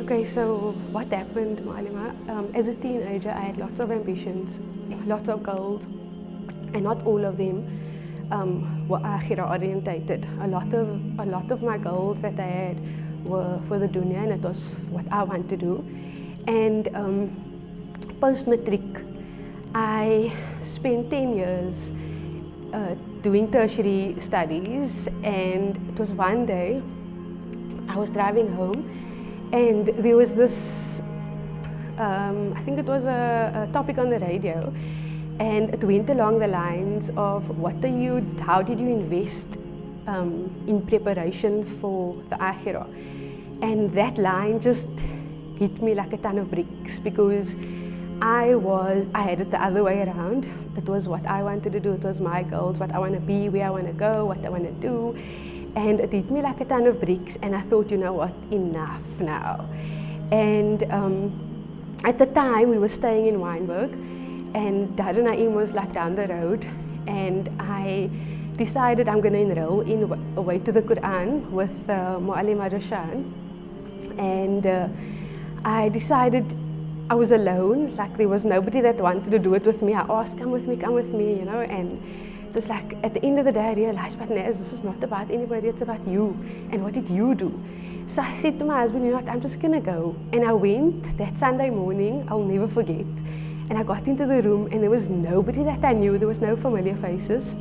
Okay, so what happened, Ma'alima? As a teenager, I had lots of ambitions, lots of goals, and not all of them were akhira orientated. A lot of my goals that I had were for the dunya, and it was what I want to do. And post-matric, I spent 10 years doing tertiary studies, and it was one day I was driving home, and there was this, I think it was a topic on the radio, and it went along the lines of how did you invest in preparation for the akhirah? And that line just hit me like a ton of bricks, because I had it the other way around. It was what I wanted to do, it was my goals, what I want to be, where I want to go, what I want to do. And it hit me like a ton of bricks, and I thought, you know what, enough now. And at the time, we were staying in Wynberg, and Dad and Naeem was like down the road, and I decided I'm going to enroll in A Way to the Quran with Mu'allima Roshan. And I decided I was alone, like there was nobody that wanted to do it with me. I asked, come with me, you know, and it was like, at the end of the day, I realized, but Naz, this is not about anybody, it's about you, and what did you do? So I said to my husband, you know what, I'm just gonna go. And I went that Sunday morning, I'll never forget. And I got into the room, and there was nobody that I knew, there was no familiar faces,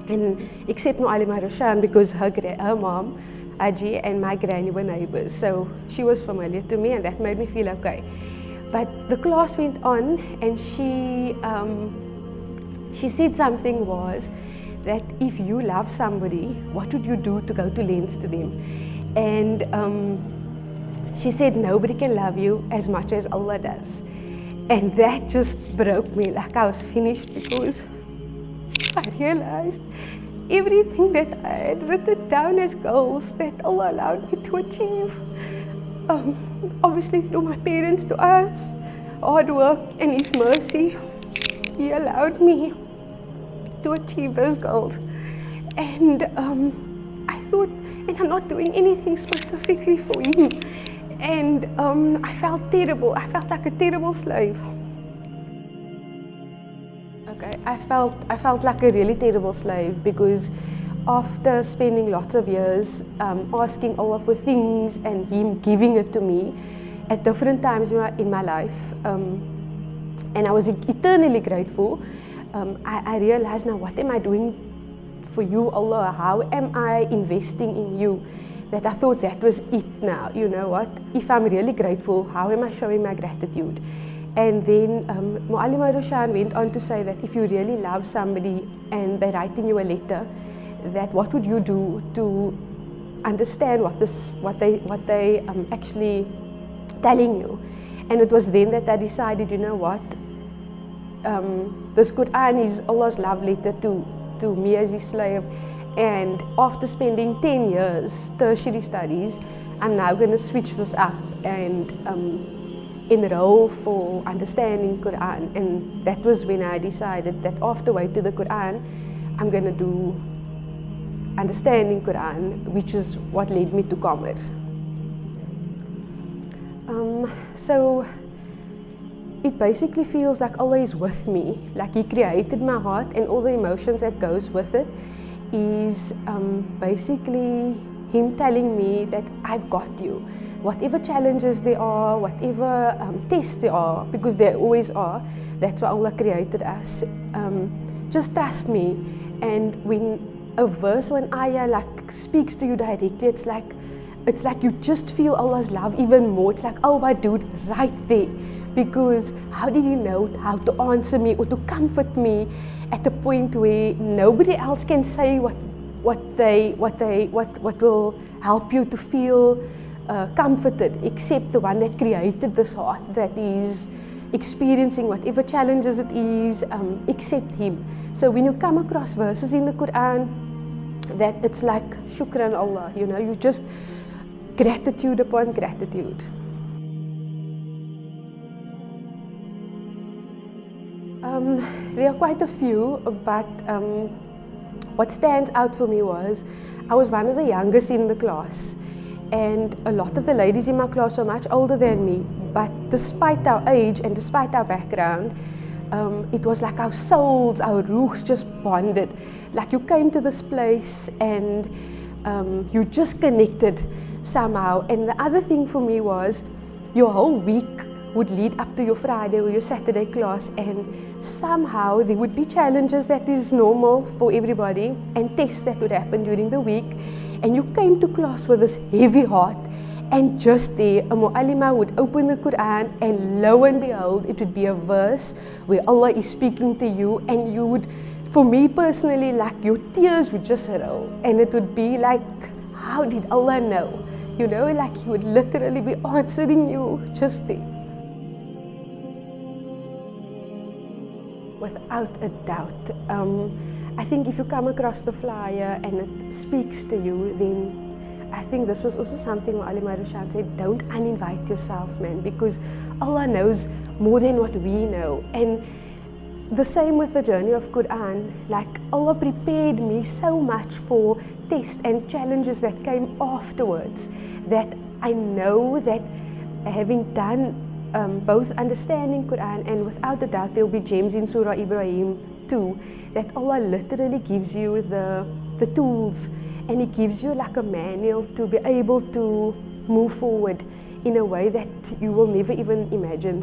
and except Mu'allima Roshan, because her mom, Aji, and my granny were neighbors, so she was familiar to me, and that made me feel okay. But the class went on, and she said something was that if you love somebody, what would you do to go to lengths to them? And she said, nobody can love you as much as Allah does. And that just broke me, like I was finished, because I realized everything that I had written down as goals that Allah allowed me to achieve, obviously through my parents to us, hard work and His mercy, He allowed me to achieve those goals. And I thought, and I'm not doing anything specifically for Him. And I felt terrible. I felt like a terrible slave. Okay, I felt like a really terrible slave, because after spending lots of years asking Allah for things and Him giving it to me at different times in my life, and I was eternally grateful, I realized, now what am I doing for you, Allah? How am I investing in you? That I thought that was it now. You know what? If I'm really grateful, how am I showing my gratitude? And then Mu'allima Roshan went on to say that if you really love somebody and they're writing you a letter, that what would you do to understand what they actually telling you? And it was then that I decided, you know what, this Quran is Allah's love letter to me as His slave. And after spending 10 years tertiary studies, I'm now going to switch this up and enroll for understanding Quran. And that was when I decided that after Way to the Quran, I'm going to do understanding Quran, which is what led me to Commerce. So it basically feels like Allah is with me, like He created my heart, and all the emotions that goes with it is basically Him telling me that I've got you. Whatever challenges there are, whatever tests there are, because there always are, that's why Allah created us. Just trust me. And when a verse or an ayah like speaks to you directly, it's like you just feel Allah's love even more. It's like, oh my dude, right there. Because how did He know how to answer me or to comfort me at a point where nobody else can say what will help you to feel comforted, except the one that created this heart that is experiencing whatever challenges it is, except Him. So when you come across verses in the Quran, that it's like shukran Allah, you know, you just gratitude upon gratitude. There are quite a few, but what stands out for me was I was one of the youngest in the class, And a lot of the ladies in my class were much older than me, but despite our age and despite our background, it was like our souls, our ruhs just bonded. Like you came to this place and you just connected somehow. And the other thing for me was your whole week would lead up to your Friday or your Saturday class, and somehow there would be challenges that is normal for everybody and tests that would happen during the week, and you came to class with this heavy heart, and just there a mu'allima would open the Quran, and lo and behold it would be a verse where Allah is speaking to you, and you would, for me personally, like your tears would just roll, and it would be like, how did Allah know? You know, like He would literally be answering you just there. Without a doubt. I think if you come across the flyer and it speaks to you, then I think this was also something Ali Marushan said, don't uninvite yourself, man, because Allah knows more than what we know. And the same with the journey of Quran, like Allah prepared me so much for tests and challenges that came afterwards, that I know that having done both understanding Quran, and without a doubt there'll be gems in Surah Ibrahim too, that Allah literally gives you the tools, and He gives you like a manual to be able to move forward in a way that you will never even imagine.